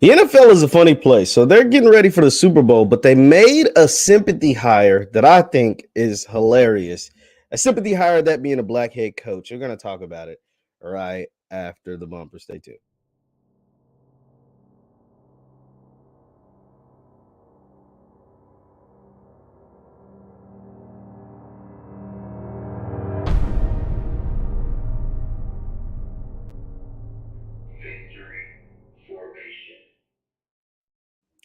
The NFL is a funny place. So they're getting ready for the Super Bowl, but they made a sympathy hire that I think is hilarious. A sympathy hire, that being a black head coach. We're going to talk about it right after the bumper. Stay tuned.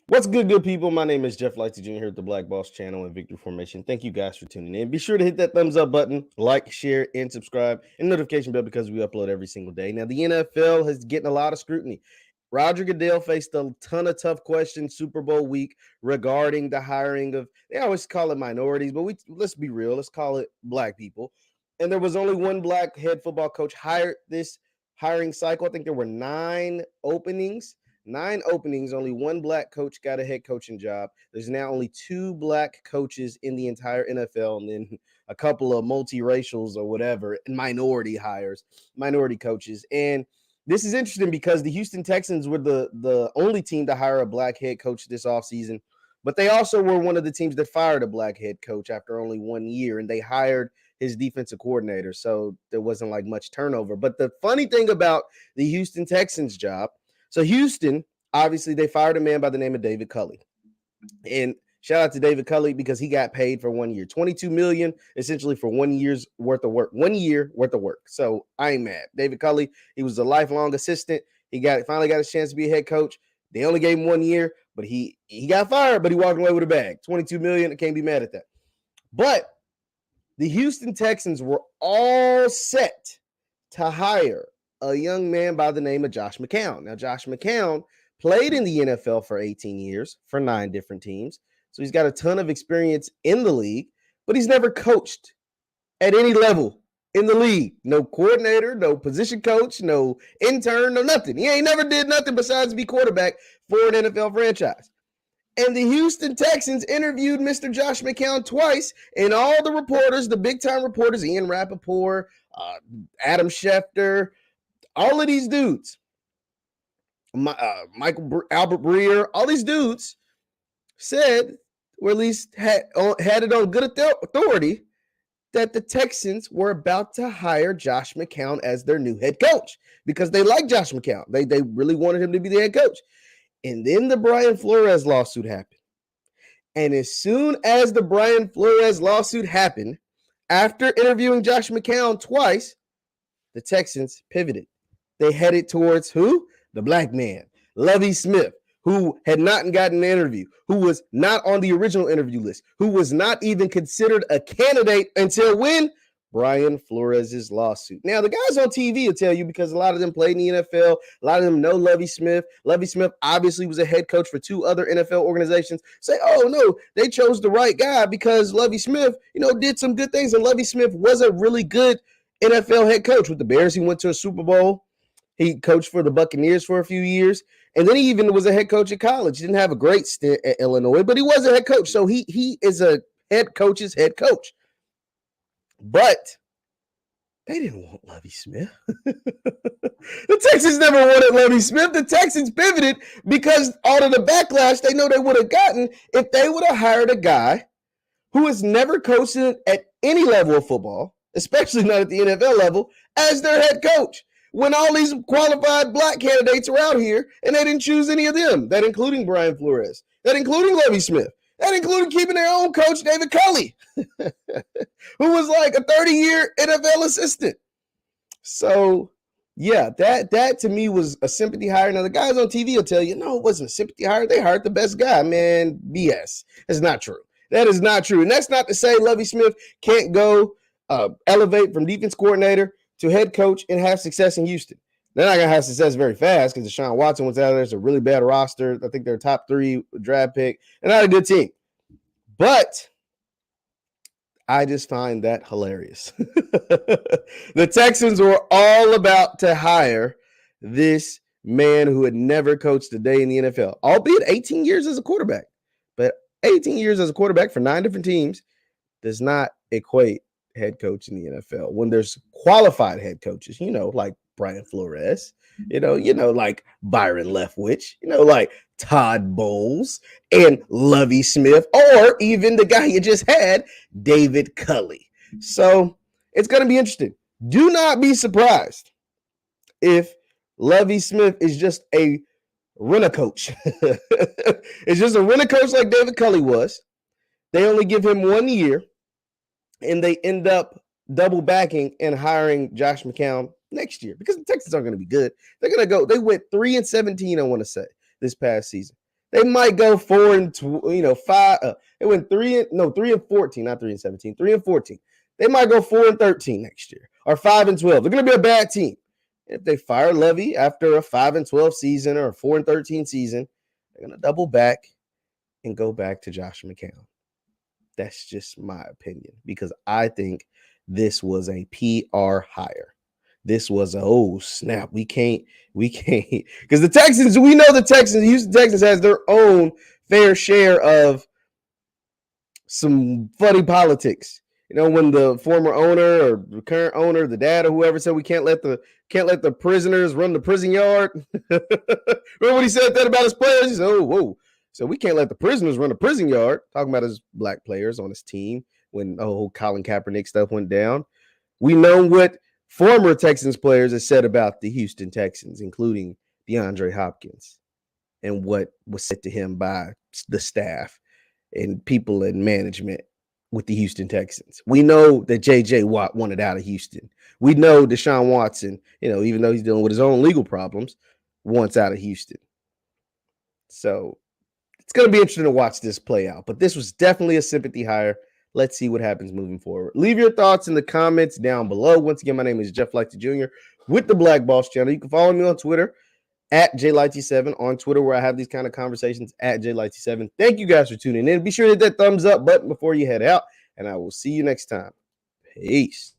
What's good people? My name is JeffLightsyJr here at the Black Boss channel and Victory Formation. Thank you guys for tuning in. Be sure to hit that thumbs up button, like, share, and subscribe, and notification bell because we upload every single day. Now, the NFL is getting a lot of scrutiny. Roger Goodell faced a ton of tough questions Super Bowl week regarding the hiring of, they always call it minorities, but let's be real, let's call it black people. And there was only one black head football coach hired this hiring cycle. I think there were 9 openings. 9 openings, only one black coach got a head coaching job. There's now only 2 black coaches in the entire NFL, and then a couple of multiracials or whatever, and minority hires, minority coaches. And this is interesting because the Houston Texans were the only team to hire a black head coach this offseason, but they also were one of the teams that fired a black head coach after only 1 year, and they hired his defensive coordinator, so there wasn't like much turnover. But the funny thing about the Houston Texans job, so Houston, obviously, they fired a man by the name of David Culley. And shout out to David Culley because he got paid for 1 year, $22 million, essentially for 1 year's worth of work, 1 year worth of work. So I ain't mad. David Culley, he was a lifelong assistant. He finally got a chance to be a head coach. They only gave him 1 year, but he got fired, but he walked away with a bag. $22 million. I can't be mad at that. But the Houston Texans were all set to hire a young man by the name of Josh McCown. Now, Josh McCown played in the NFL for 18 years for 9 different teams. So he's got a ton of experience in the league, but he's never coached at any level in the league. No coordinator, no position coach, no intern, no nothing. He ain't never did nothing besides be quarterback for an NFL franchise. And the Houston Texans interviewed Mr. Josh McCown twice, and all the reporters, the big-time reporters, Ian Rappaport, Adam Schefter, all of these dudes, Albert Breer, all these dudes said, or at least had it on good authority, that the Texans were about to hire Josh McCown as their new head coach because they like Josh McCown. They really wanted him to be the head coach. And then the Brian Flores lawsuit happened. And as soon as the Brian Flores lawsuit happened, after interviewing Josh McCown twice, the Texans pivoted. They headed towards who? The black man, Lovie Smith, who had not gotten an interview, who was not on the original interview list, who was not even considered a candidate until when? Brian Flores' lawsuit. Now, the guys on TV will tell you, because a lot of them played in the NFL, a lot of them know Lovie Smith. Lovie Smith obviously was a head coach for 2 other NFL organizations. Say, oh, no, they chose the right guy because Lovie Smith, did some good things. And Lovie Smith was a really good NFL head coach. With the Bears, he went to a Super Bowl. He coached for the Buccaneers for a few years. And then he even was a head coach at college. He didn't have a great stint at Illinois, but he was a head coach. So he is a head coach's head coach. But they didn't want Lovie Smith. The Texans never wanted Lovie Smith. The Texans pivoted because all of the backlash they know they would have gotten if they would have hired a guy who has never coached at any level of football, especially not at the NFL level, as their head coach. When all these qualified black candidates are out here and they didn't choose any of them, that including Brian Flores, that including Lovie Smith, that included keeping their own coach, David Culley, who was like a 30-year NFL assistant. So, yeah, that to me was a sympathy hire. Now, the guys on TV will tell you, no, it wasn't a sympathy hire. They hired the best guy, man. BS. That's not true. That is not true. And that's not to say Lovie Smith can't go elevate from defense coordinator to head coach and have success in Houston. They're not going to have success very fast because Deshaun Watson was out there. It's a really bad roster. I think they're top 3 draft pick. They're not a good team. But I just find that hilarious. The Texans were all about to hire this man who had never coached a day in the NFL, albeit 18 years as a quarterback. But 18 years as a quarterback for 9 different teams does not equate head coach in the NFL when there's qualified head coaches, like Brian Flores, like Byron Leftwich, like Todd Bowles and Lovie Smith, or even the guy you just had, David Culley. So it's going to be interesting. Do not be surprised if Lovie Smith is just a rent-a-coach. It's just a rent-a-coach like David Culley was. They only give him 1 year, and they end up double backing and hiring Josh McCown next year because the Texans aren't going to be good. They're going to go. They went 3-17. I want to say this past season. They might go 5. They went 3-14, not 3-17, 3-14. They might go 4-13 next year or 5-12. They're going to be a bad team. If they fire Lovie after a 5-12 season or a 4-13 season, they're going to double back and go back to Josh McCown. That's just my opinion, because I think this was a PR hire. This was snap. We can't, because the Texans, we know the Houston Texans has their own fair share of some funny politics. When the former owner or the current owner, the dad or whoever said we can't let the prisoners run the prison yard. Remember when he said that about his players? He said, "Oh, whoa. So we can't let the prisoners run the prison yard," talking about his black players on his team when Colin Kaepernick stuff went down. We know what former Texans players have said about the Houston Texans, including DeAndre Hopkins, and what was said to him by the staff and people in management with the Houston Texans. We know that J.J. Watt wanted out of Houston. We know Deshaun Watson, even though he's dealing with his own legal problems, wants out of Houston. So it's going to be interesting to watch this play out. But this was definitely a sympathy hire. Let's see what happens moving forward. Leave your thoughts in the comments down below. Once again, my name is JeffLightsYJr with the Black Boss channel. You can follow me on Twitter at JLightsy7 on Twitter, where I have these kind of conversations at JLightsy7. Thank you guys for tuning in. Be sure to hit that thumbs up button before you head out, and I will see you next time. Peace.